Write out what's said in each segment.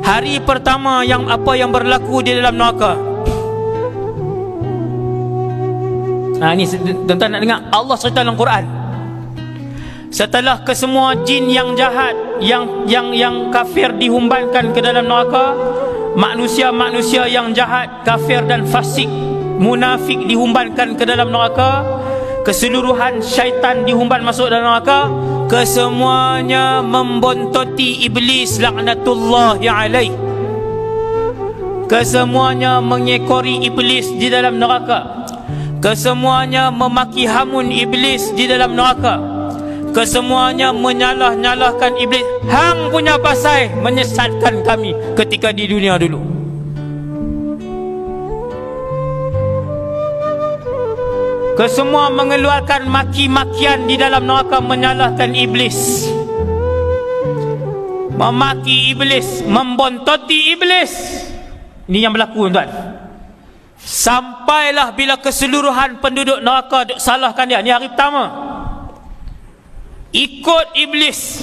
Hari pertama yang apa yang berlaku di dalam neraka. Ini tuan-tuan nak dengar Allah cerita dalam Quran. Setelah kesemua jin yang jahat, yang kafir dihumbankan ke dalam neraka, manusia-manusia yang jahat, kafir dan fasik, munafik dihumbankan ke dalam neraka, keseluruhan syaitan dihumban masuk dalam neraka, kesemuanya membontoti iblis laknatullahi alaih. Kesemuanya mengekori iblis di dalam neraka. Kesemuanya memaki hamun iblis di dalam neraka. Kesemuanya menyalah-nyalahkan iblis. Hang punya pasal menyesatkan kami ketika di dunia dulu. Kesemua mengeluarkan maki-makian di dalam neraka, menyalahkan iblis, memaki iblis, membontoti iblis. Ini yang berlaku, tuan. Sampailah bila keseluruhan penduduk neraka duk salahkan dia. Ini hari pertama. Ikut iblis,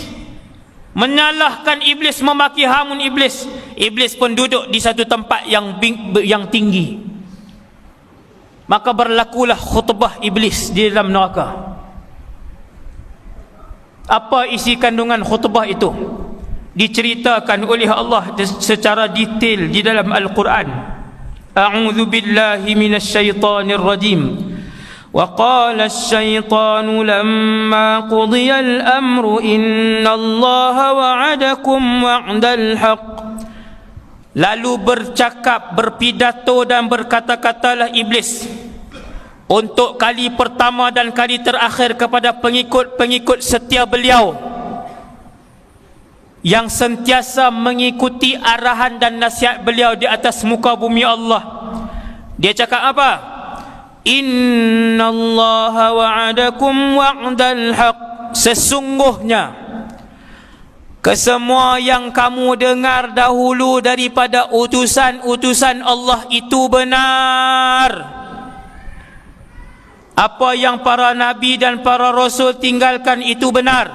menyalahkan iblis, memaki hamun iblis. Iblis pun duduk di satu tempat yang tinggi. Maka berlakulah khutbah iblis di dalam neraka. Apa isi kandungan khutbah itu? Diceritakan oleh Allah secara detail di dalam Al-Quran. A'udzu billahi minasyaitonir rajim. Wa qala asy-syaitanu lamma qudiya al-amru innallaha wa'adakum wa'dal haqq. Lalu bercakap, berpidato dan berkata-katalah iblis untuk kali pertama dan kali terakhir kepada pengikut-pengikut setia beliau yang sentiasa mengikuti arahan dan nasihat beliau di atas muka bumi Allah. Dia cakap apa? Innallaha wa'adakum wa'dal haqq. Sesungguhnya kesemua yang kamu dengar dahulu daripada utusan-utusan Allah itu benar. Apa yang para nabi dan para rasul tinggalkan itu benar.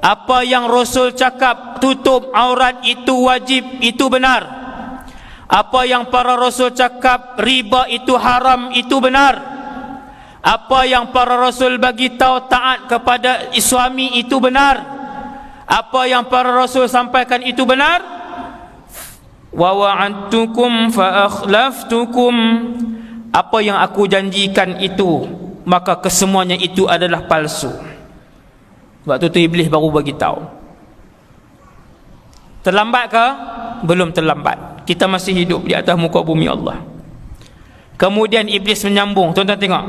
Apa yang rasul cakap tutup aurat itu wajib, itu benar. Apa yang para rasul cakap riba itu haram, itu benar. Apa yang para rasul bagi tahu taat kepada suami itu benar. Apa yang para rasul sampaikan itu benar. Wa wa'adtukum fa akhlaftukum. Apa yang aku janjikan itu, maka kesemuanya itu adalah palsu. Waktu tu iblis baru bagi tahu. Terlambat ke? Belum terlambat. Kita masih hidup di atas muka bumi Allah. Kemudian iblis menyambung. Tuan-tuan tengok.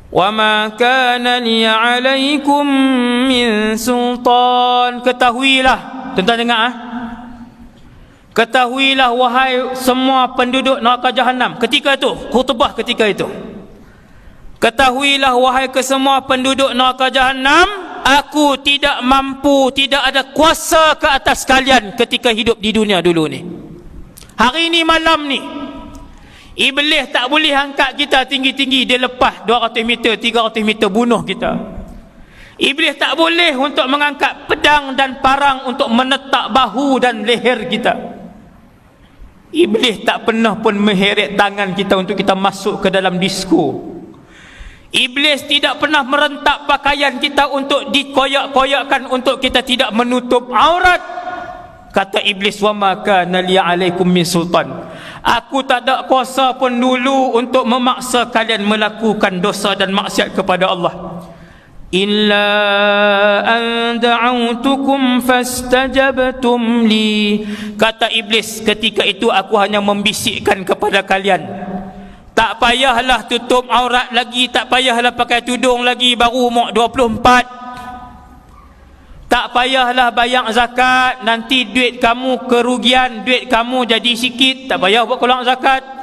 Wa ma kana li 'alaikum min sultan. Ketahuilah, tuan-tuan dengar Ketahuilah wahai semua penduduk neraka jahanam. Ketika itu, khutbah ketika itu. Ketahuilah wahai kesemua penduduk neraka jahanam, aku tidak mampu, tidak ada kuasa ke atas kalian ketika hidup di dunia dulu ni. Hari ni, malam ni, iblis tak boleh angkat kita tinggi-tinggi. Dia lepas 200 meter, 300 meter, bunuh kita. Iblis tak boleh untuk mengangkat pedang dan parang untuk menetak bahu dan leher kita. Iblis tak pernah pun mengheret tangan kita untuk kita masuk ke dalam disko. Iblis tidak pernah merentak pakaian kita untuk dikoyak-koyakkan untuk kita tidak menutup aurat. Kata iblis, wa ma kana li 'alaikum min sultan. Aku tak ada kuasa pun dulu untuk memaksa kalian melakukan dosa dan maksiat kepada Allah. Illa an da'autukum fastajabtum li. Kata iblis, ketika itu aku hanya membisikkan kepada kalian, tak payahlah tutup aurat lagi, tak payahlah pakai tudung lagi, baru umur 24. Tak payahlah bayar zakat, nanti duit kamu kerugian, duit kamu jadi sikit, tak payah buat keluar zakat.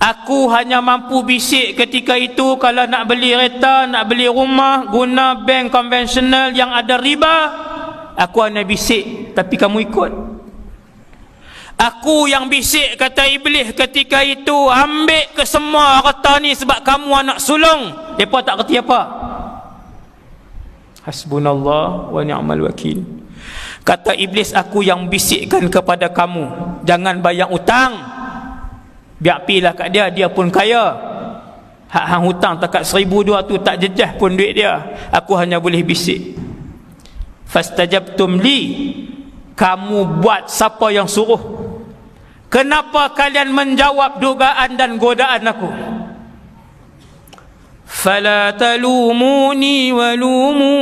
Aku hanya mampu bisik ketika itu, kalau nak beli kereta, nak beli rumah, guna bank konvensional yang ada riba, aku hanya bisik, tapi kamu ikut. Aku yang bisik, kata iblis ketika itu, ambil ke semua harta ni sebab kamu anak sulung. Mereka tak kerti apa. Hasbunallah wa ni'mal wakil. Kata iblis, aku yang bisikkan kepada kamu, jangan bayar utang. Biar pilah kat dia, dia pun kaya. Hak hang hutang takat 1,200 tu tak jejah pun duit dia. Aku hanya boleh bisik. Fastajabtum li, kamu buat siapa yang suruh? Kenapa kalian menjawab dugaan dan godaan aku? Fala talumuni walumu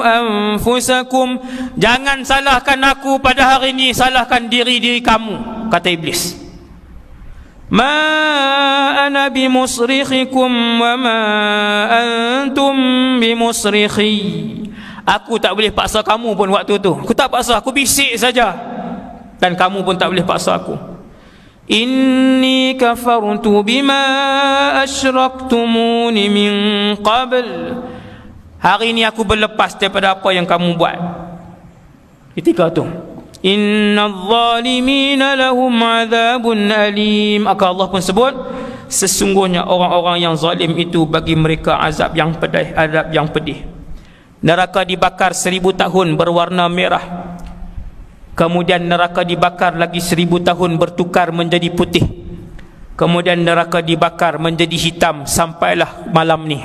anfusakum, jangan salahkan aku pada hari ini, salahkan diri kamu, kata iblis. Ma ana bimusrikhikum wa ma antum bimusrikhi, aku tak boleh paksa kamu pun waktu tu. Aku tak paksa, aku bisik saja, dan kamu pun tak boleh paksa aku. Inni kafartu bima asyraktumuni min qabl, hari ini aku berlepas daripada apa yang kamu buat ketika tu. Innal zalimina lahum azabun alim, maka Allah pun sebut, sesungguhnya orang-orang yang zalim itu bagi mereka azab yang pedih, azab yang pedih. Neraka dibakar 1000 tahun berwarna merah, kemudian neraka dibakar lagi 1000 tahun bertukar menjadi putih, kemudian neraka dibakar menjadi hitam sampailah malam ni.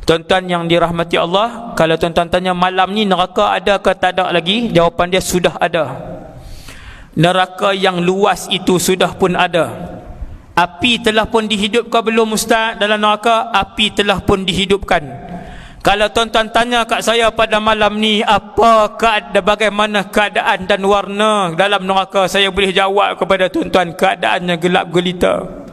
Tuan-tuan yang dirahmati Allah, kalau tuan-tuan tanya malam ni neraka ada ke tak ada lagi, jawapan dia sudah ada. Neraka yang luas itu sudah pun ada. Api telah pun dihidupkan belum ustaz dalam neraka? Api telah pun dihidupkan. Kalau tuan-tuan tanya kat saya pada malam ni apa bagaimana keadaan dan warna dalam neraka, saya boleh jawab kepada tuan-tuan, keadaannya gelap gelita.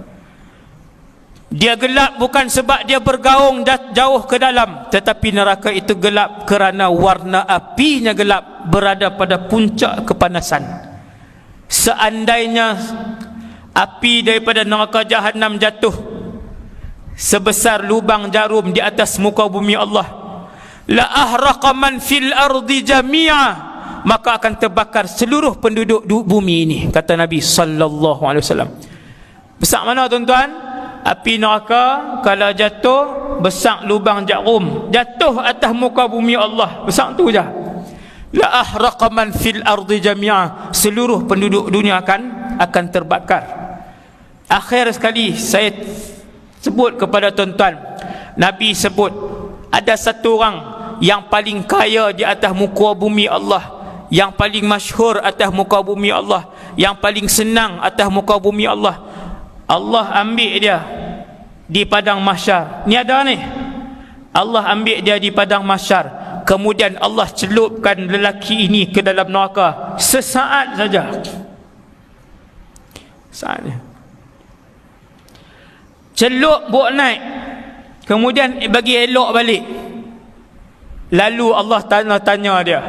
Dia gelap bukan sebab dia bergaung jauh ke dalam, tetapi neraka itu gelap kerana warna apinya gelap, berada pada puncak kepanasan. Seandainya api daripada neraka Jahannam jatuh sebesar lubang jarum di atas muka bumi Allah, la ahraqa man fil ardi jami'a, maka akan terbakar seluruh penduduk bumi ini, kata Nabi sallallahu alaihi wasallam. Besar mana tuan-tuan? Api neraka kalau jatuh besar lubang jarum, jatuh atas muka bumi Allah, besar tu je. La ahraqa man fil ardi jami'a, seluruh penduduk dunia akan terbakar. Akhir sekali saya sebut kepada tuan-tuan, Nabi sebut ada satu orang yang paling kaya di atas muka bumi Allah, yang paling masyhur atas muka bumi Allah, yang paling senang atas muka bumi Allah. Allah ambil dia di padang mahsyar. Ni ada ni. Allah ambil dia di padang mahsyar, kemudian Allah celupkan lelaki ini ke dalam neraka sesaat saja. Saatnya celup buat naik, kemudian bagi elok balik. Lalu Allah tanya dia,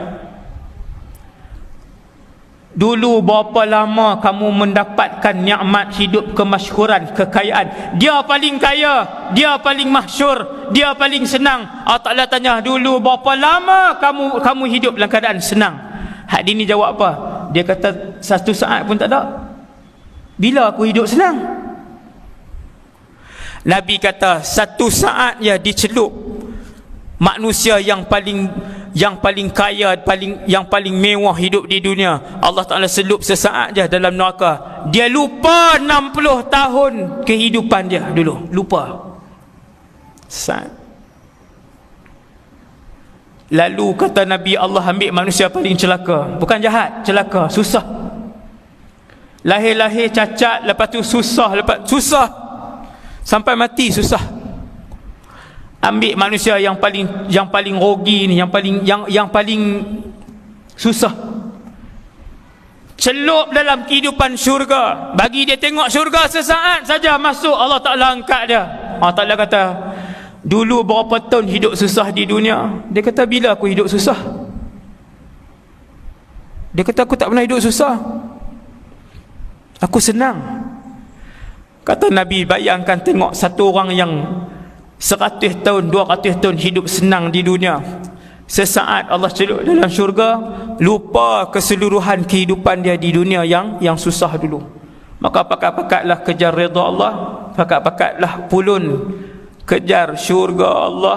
dulu berapa lama kamu mendapatkan nikmat hidup, kemasyhuran, kekayaan? Dia paling kaya, dia paling masyhur, dia paling senang. Allah Ta'ala tanya, dulu berapa lama kamu hidup dalam keadaan senang? Hak dini jawab apa? Dia kata, 1 saat pun tak ada. Bila aku hidup senang? Nabi kata, 1 saat ya dicelup manusia yang paling kaya, yang paling mewah hidup di dunia, Allah Ta'ala selup sesaat je dalam neraka. Dia lupa 60 tahun kehidupan dia dulu, lupa sesaat. Lalu kata Nabi, Allah ambil manusia paling celaka, bukan jahat, celaka, susah. Lahir-lahir cacat, lepas tu susah sampai mati susah. Ambil manusia yang paling rogi ni, yang paling susah, celup dalam kehidupan syurga, bagi dia tengok syurga sesaat saja, masuk, Allah Ta'ala angkat dia. Allah Ta'ala kata, dulu berapa tahun hidup susah di dunia? Dia kata, bila aku hidup susah? Dia kata, aku tak pernah hidup susah, aku senang. Kata Nabi, bayangkan tengok satu orang yang 100 tahun, 200 tahun hidup senang di dunia, sesaat Allah celup dalam syurga, lupa keseluruhan kehidupan dia di dunia yang susah dulu. Maka pakat-pakatlah kejar redha Allah, pakat-pakatlah pulun kejar syurga Allah.